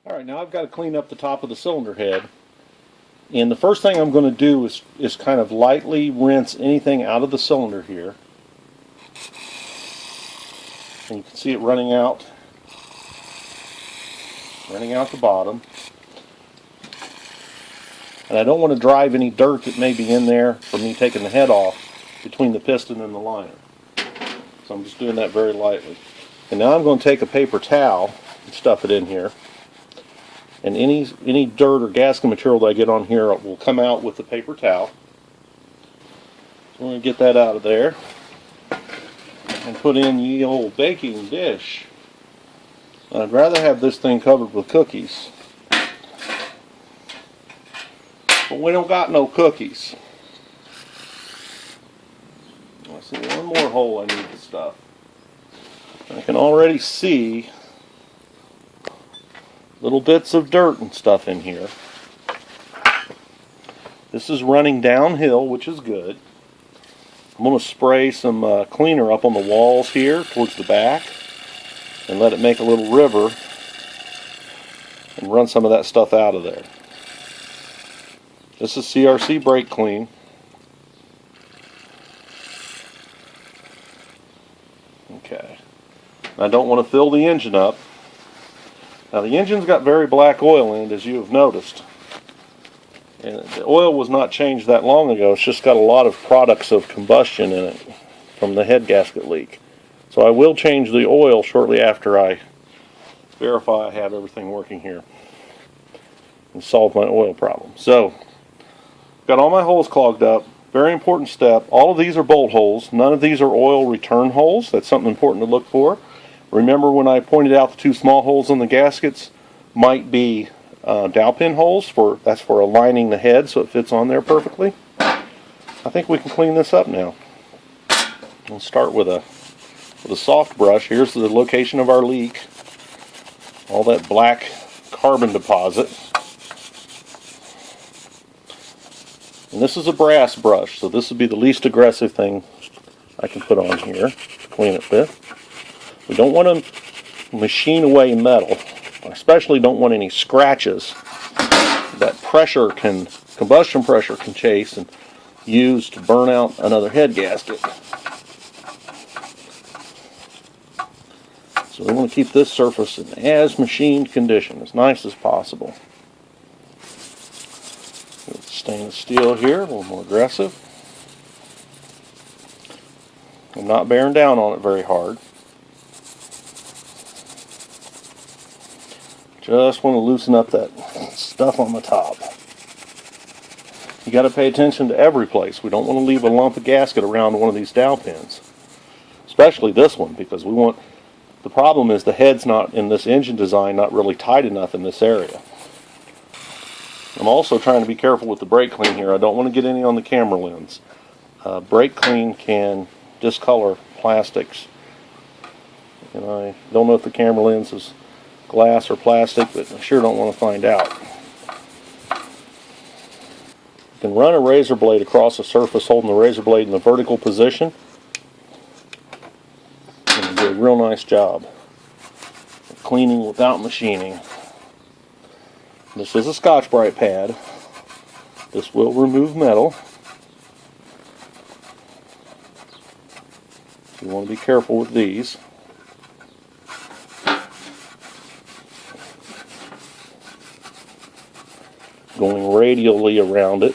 Alright, now I've got to clean up the top of the cylinder head. And the first thing I'm going to do is kind of lightly rinse anything out of the cylinder here. And you can see it running out the bottom. And I don't want to drive any dirt that may be in there from me taking the head off between the piston and the liner. So I'm just doing that very lightly. And now I'm going to take a paper towel and stuff it in here. And any dirt or gasket material that I get on here will come out with the paper towel. So I'm going to get that out of there and put in the old baking dish. I'd rather have this thing covered with cookies, but we don't got no cookies. I see one more hole I need to stuff. I can already see little bits of dirt and stuff in here. This is running downhill, which is good. I'm going to spray some cleaner up on the walls here towards the back and let it make a little river and run some of that stuff out of there. This is CRC brake clean. Okay. I don't want to fill the engine up. Now the engine's got very black oil in it, as you have noticed. And the oil was not changed that long ago. It's just got a lot of products of combustion in it from the head gasket leak. So I will change the oil shortly after I verify I have everything working here and solve my oil problem. So, got all my holes clogged up. Very important step. All of these are bolt holes. None of these are oil return holes. That's something important to look for. Remember when I pointed out the two small holes in the gaskets might be dowel pin holes. That's for aligning the head so it fits on there perfectly. I think we can clean this up now. We'll start with a soft brush. Here's the location of our leak. All that black carbon deposit. And this is a brass brush, so this would be the least aggressive thing I can put on here to clean it with. We don't want to machine away metal. I especially don't want any scratches that combustion pressure can chase and use to burn out another head gasket. So we want to keep this surface in as machined condition, as nice as possible. Stainless steel here, a little more aggressive. I'm not bearing down on it very hard. Just want to loosen up that stuff on the top. You got to pay attention to every place. We don't want to leave a lump of gasket around one of these dowel pins, especially this one, because the problem is the head's not in this engine design not really tight enough in this area. I'm also trying to be careful with the brake clean here. I don't want to get any on the camera lens. Brake clean can discolor plastics. And I don't know if the camera lens is glass or plastic, but I sure don't want to find out. You can run a razor blade across the surface holding the razor blade in the vertical position. And do a real nice job of cleaning without machining. This is a Scotch-Brite pad. This will remove metal. You want to be careful with these. Going radially around it.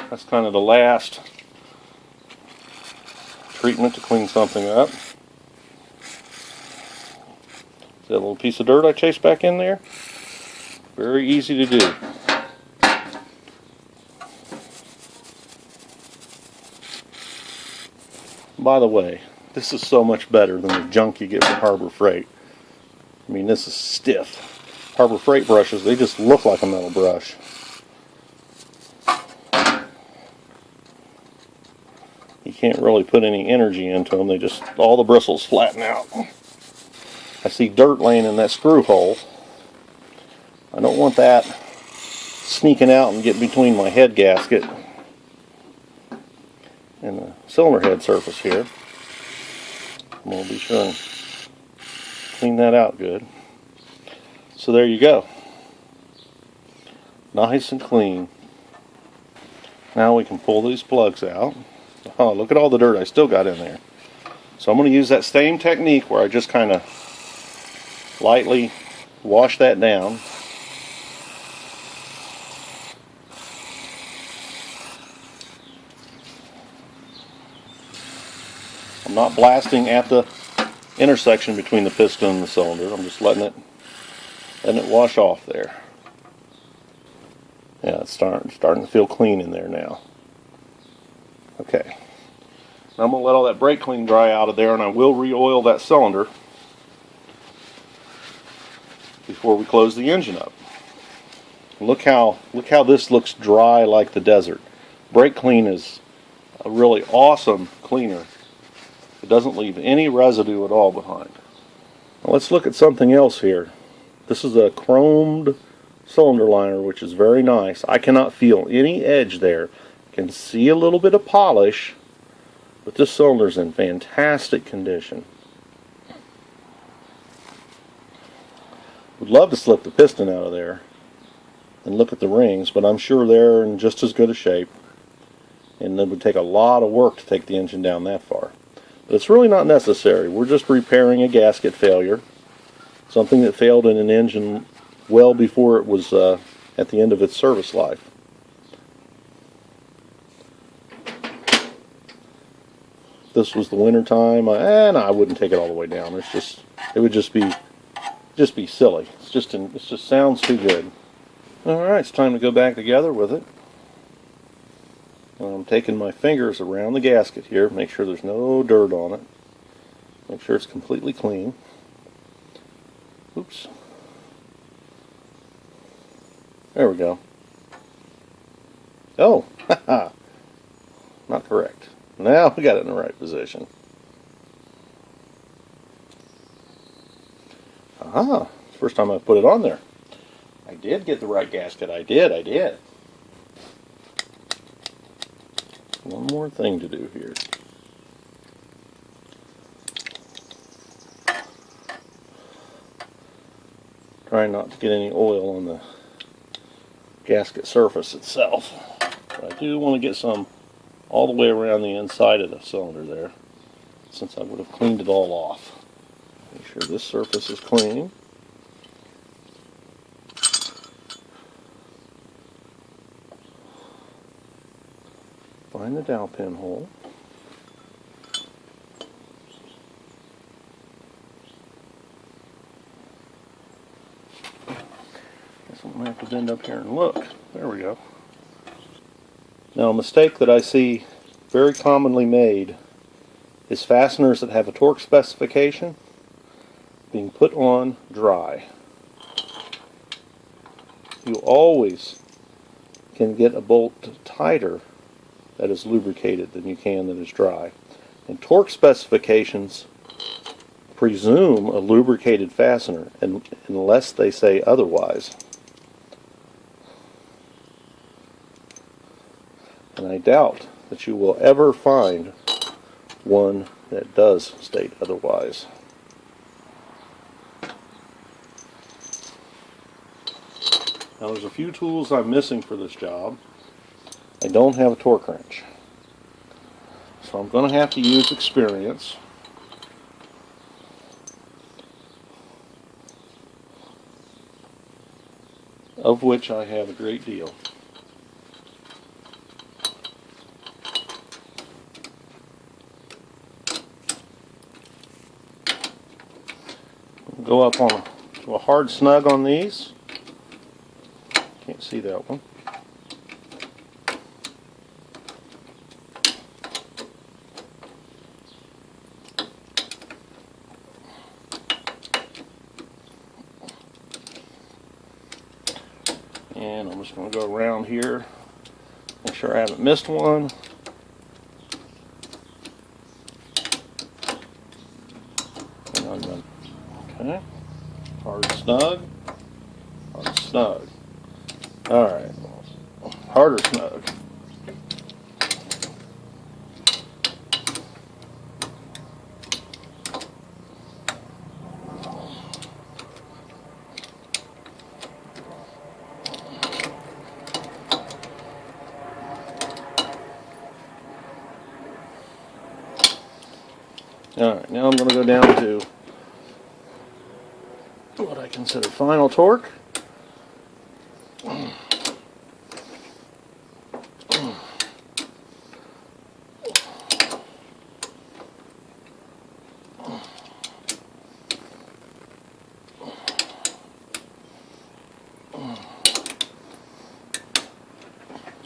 That's kind of the last treatment to clean something up. See that little piece of dirt I chased back in there? Very easy to do. By the way, this is so much better than the junk you get from Harbor Freight. I mean, this is stiff. Harbor Freight brushes, they just look like a metal brush. You can't really put any energy into them. All the bristles flatten out. I see dirt laying in that screw hole. I don't want that sneaking out and getting between my head gasket and the cylinder head surface here. I'm going to be sure and clean that out good. So there you go. Nice and clean. Now we can pull these plugs out. Oh, look at all the dirt I still got in there. So I'm going to use that same technique where I just kind of lightly wash that down. I'm not blasting at the intersection between the piston and the cylinder. I'm just letting it wash off there. Yeah, it's starting to feel clean in there now. Okay. Now I'm going to let all that brake clean dry out of there, and I will re-oil that cylinder before we close the engine up. Look how this looks dry like the desert. Brake clean is a really awesome cleaner. It doesn't leave any residue at all behind. Now let's look at something else here. This is a chromed cylinder liner, which is very nice. I cannot feel any edge there. Can see a little bit of polish, but this cylinder's in fantastic condition. Would love to slip the piston out of there and look at the rings, but I'm sure they're in just as good a shape, and it would take a lot of work to take the engine down that far. But it's really not necessary. We're just repairing a gasket failure, something that failed in an engine well before it was at the end of its service life. This was the winter time, and I wouldn't take it all the way down. It would just be silly. It just sounds too good. All right, it's time to go back together with it. I'm taking my fingers around the gasket here, make sure there's no dirt on it. Make sure it's completely clean. Oops. There we go. Oh, haha. Not correct. Now we got it in the right position. Aha, first time I put it on there. I did get the right gasket. I did. One more thing to do here. Trying not to get any oil on the gasket surface itself. But I do want to get some all the way around the inside of the cylinder there, since I would have cleaned it all off. Make sure this surface is clean. Find the dowel pin hole. Guess I'm going to have to bend up here and look. There we go. Now, a mistake that I see very commonly made is fasteners that have a Torx specification being put on dry. You always can get a bolt tighter that is lubricated than you can that is dry. And Torx specifications presume a lubricated fastener, unless they say otherwise. And I doubt that you will ever find one that does state otherwise. Now there's a few tools I'm missing for this job. I don't have a torque wrench, so I'm going to have to use experience. Of which I have a great deal. Go up to a hard snug on these. Can't see that one. And I'm just going to go around here, make sure I haven't missed one. Okay, hard snug, hard snug. Alright, harder snug. Alright, now I'm going to go down to what I consider final torque.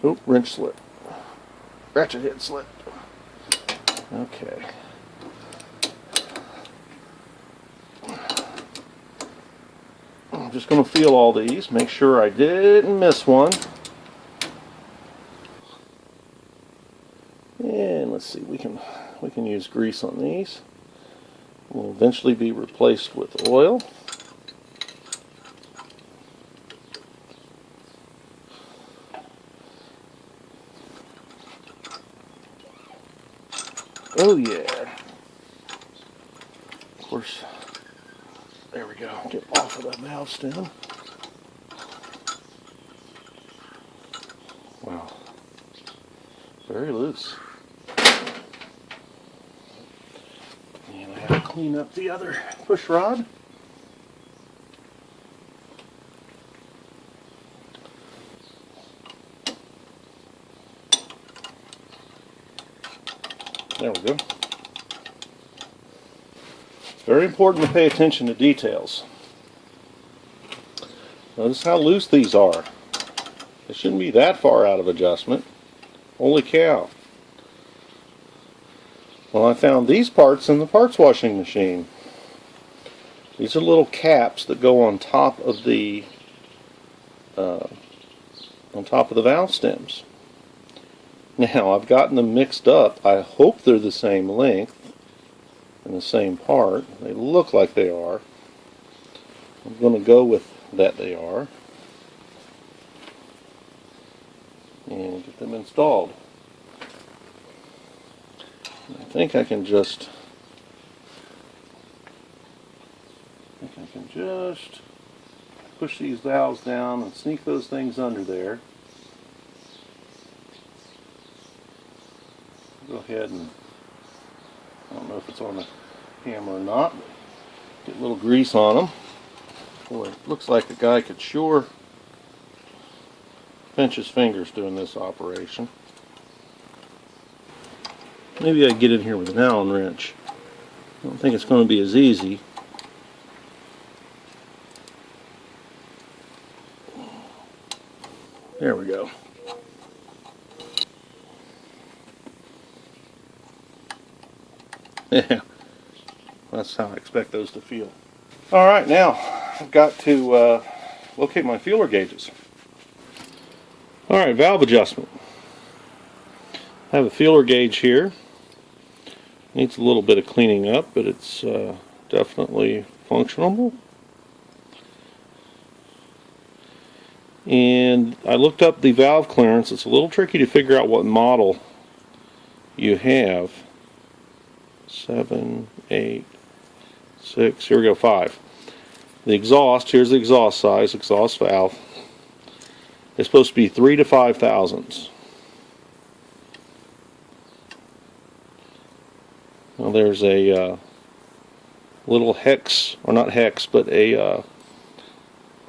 Oh, wrench slip. Ratchet head slip. Okay. I'm just going to feel all these, make sure I didn't miss one. And let's see, we can use grease on these. Will eventually be replaced with oil. Oh yeah. Of course, there we go. Get off of that valve stem. Wow. Very loose. And I have to clean up the other push rod. There we go. It's very important to pay attention to details. Notice how loose these are. They shouldn't be that far out of adjustment. Holy cow. Well, I found these parts in the parts washing machine. These are little caps that go on top of the valve stems. Now, I've gotten them mixed up. I hope they're the same length and the same part. They look like they are. I'm going to go with that they are. And get them installed. I think I can just push these valves down and sneak those things under there. Go ahead and, I don't know if it's on the camera or not, but get a little grease on them. Boy, it looks like the guy could sure pinch his fingers doing this operation. Maybe I can get in here with an Allen wrench. I don't think it's going to be as easy. There we go. Yeah, that's how I expect those to feel. Alright, now I've got to locate my feeler gauges. Alright, valve adjustment. I have a feeler gauge here. Needs a little bit of cleaning up, but it's definitely functional. And I looked up the valve clearance. It's a little tricky to figure out what model you have. 7, 8, 6, here we go, 5. The exhaust, here's the exhaust size, exhaust valve. It's supposed to be 3 to 5 thousandths. Well, there's a little hex, or not hex, but a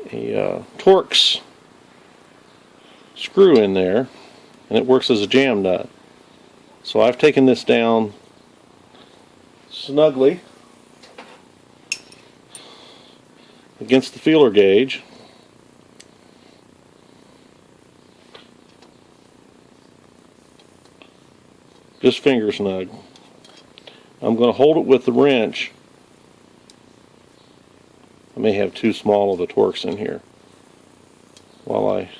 Torx screw in there, and it works as a jam nut. So I've taken this down snugly against the feeler gauge. Just finger snug. I'm going to hold it with the wrench. I may have too small of a Torx in here while I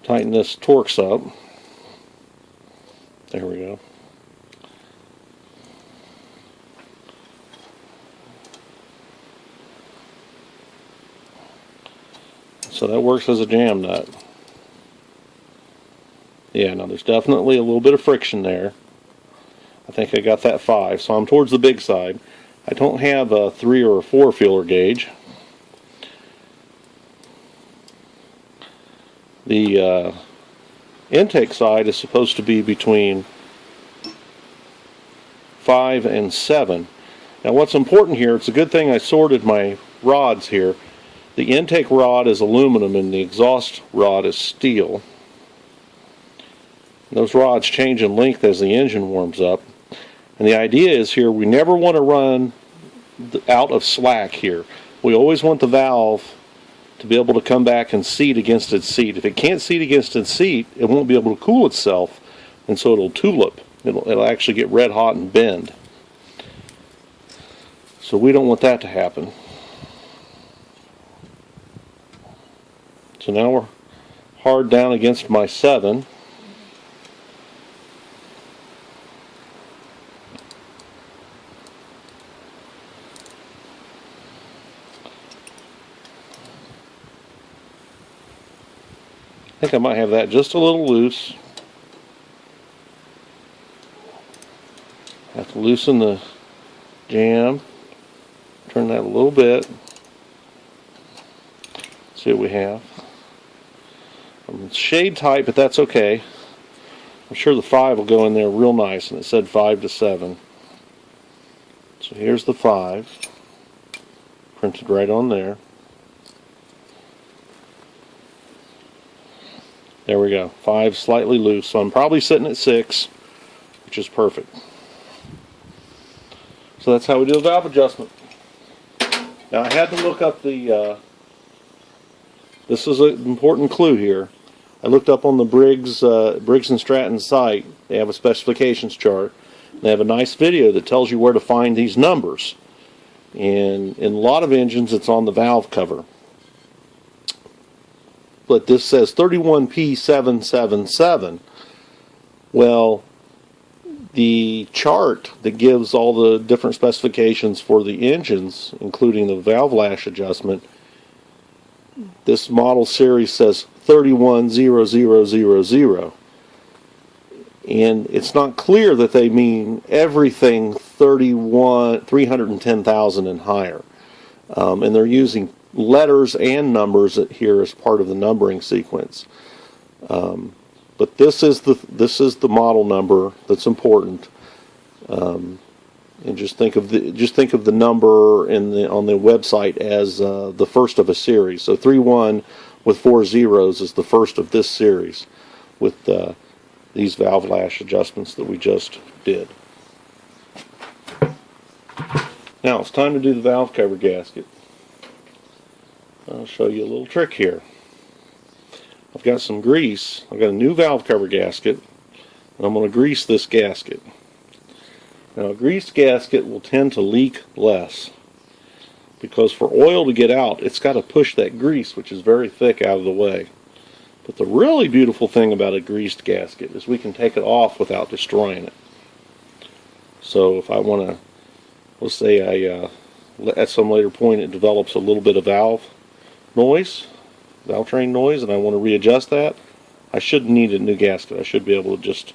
tighten this Torx up. There we go. So that works as a jam nut. Yeah, now there's definitely a little bit of friction there. I think I got that 5, so I'm towards the big side. I don't have a 3 or a 4 feeler gauge. The intake side is supposed to be between 5, and 7. Now what's important here, it's a good thing I sorted my rods here. The intake rod is aluminum and the exhaust rod is steel. Those rods change in length as the engine warms up. And the idea is here, we never want to run out of slack here. We always want the valve to be able to come back and seat against its seat. If it can't seat against its seat, it won't be able to cool itself, and so it'll tulip. It'll actually get red hot and bend. So we don't want that to happen. So now we're hard down against my 7. I think I might have that just a little loose. Have to loosen the jam. Turn that a little bit. See what we have. It's shade tight, but that's okay. I'm sure the 5 will go in there real nice, and it said 5 to 7. So here's the 5. Printed right on there. There we go. 5 slightly loose, so I'm probably sitting at 6, which is perfect. So that's how we do a valve adjustment. Now I had to look up the, this is an important clue here. I looked up on the Briggs and Stratton site. They have a specifications chart. They have a nice video that tells you where to find these numbers. And in a lot of engines it's on the valve cover. But this says 31P777. Well, the chart that gives all the different specifications for the engines, including the valve lash adjustment, this model series says 310000. And it's not clear that they mean everything 310,000 and higher. And they're using letters and numbers here as part of the numbering sequence. But this is the model number that's important. And just think of the number on the website as the first of a series. So 31 with 4 zeros is the first of this series with these valve lash adjustments that we just did. Now it's time to do the valve cover gasket. I'll show you a little trick here. I've got some grease. I've got a new valve cover gasket, and I'm going to grease this gasket. Now a greased gasket will tend to leak less because for oil to get out, it's got to push that grease, which is very thick, out of the way. But the really beautiful thing about a greased gasket is we can take it off without destroying it. So if I want to, let's say at some later point it develops a little bit of valve train noise, and I want to readjust that, I shouldn't need a new gasket. I should be able to just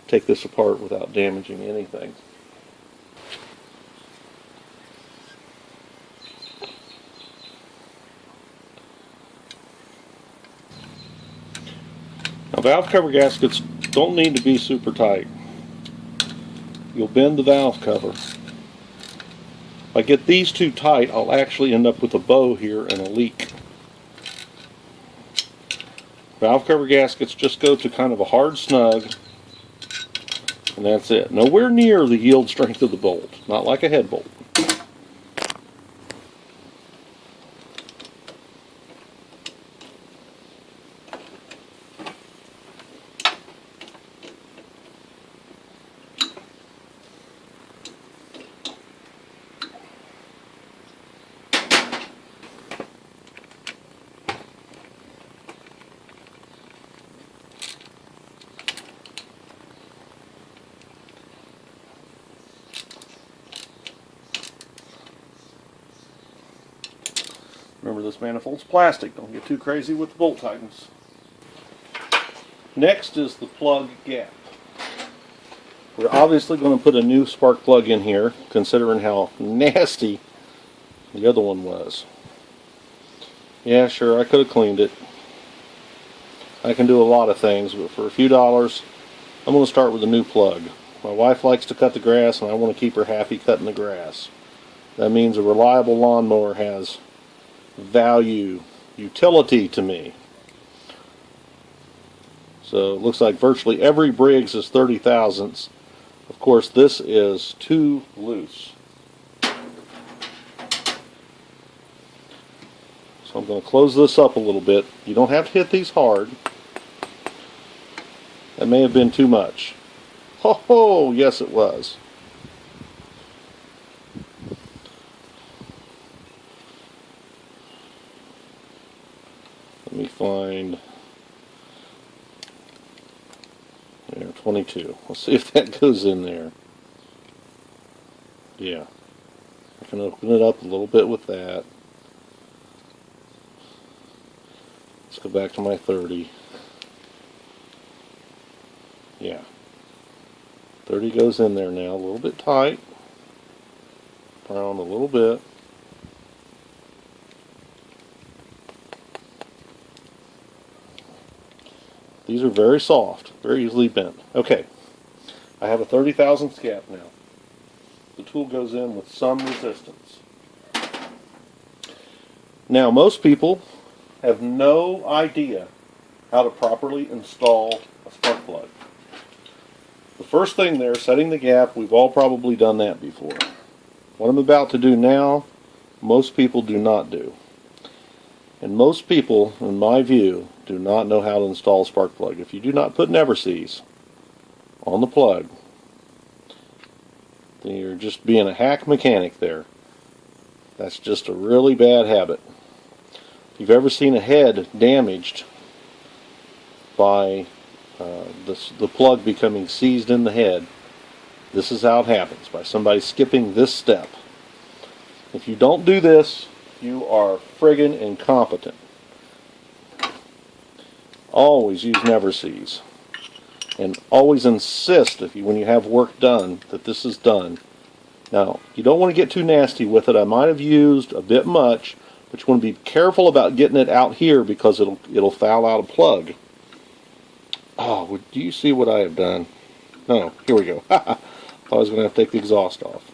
take this apart without damaging anything. Now valve cover gaskets don't need to be super tight. You'll bend the valve cover. If I get these too tight, I'll actually end up with a bow here and a leak. Valve cover gaskets just go to kind of a hard snug, and that's it. Nowhere near the yield strength of the bolt, not like a head bolt. Remember, this manifold's plastic. Don't get too crazy with the bolt tightness. Next is the plug gap. We're obviously going to put a new spark plug in here, considering how nasty the other one was. Yeah, sure, I could have cleaned it. I can do a lot of things, but for a few dollars, I'm going to start with a new plug. My wife likes to cut the grass, and I want to keep her happy cutting the grass. That means a reliable lawnmower has value, utility to me. So it looks like virtually every Briggs is 30 thousandths. Of course, this is too loose. So I'm going to close this up a little bit. You don't have to hit these hard. That may have been too much. Ho ho, yes it was. Let me find there, 22. Let's see if that goes in there. Yeah. I can open it up a little bit with that. Let's go back to my 30. Yeah. 30 goes in there now, a little bit tight. Brown a little bit. These are very soft, very easily bent. Okay, I have a 30 thousandths gap now. The tool goes in with some resistance. Now, most people have no idea how to properly install a spark plug. The first thing there, setting the gap, we've all probably done that before. What I'm about to do now, most people do not do. And most people, in my view, do not know how to install a spark plug. If you do not put never sees on the plug, then you're just being a hack mechanic there. That's just a really bad habit. If you've ever seen a head damaged by the plug becoming seized in the head, this is how it happens, by somebody skipping this step. If you don't do this, you are friggin' incompetent. Always use never sees. And always insist, when you have work done, that this is done. Now, you don't want to get too nasty with it. I might have used a bit much, but you want to be careful about getting it out here because it'll foul out a plug. Oh, do you see what I have done? No, here we go. I was going to have to take the exhaust off.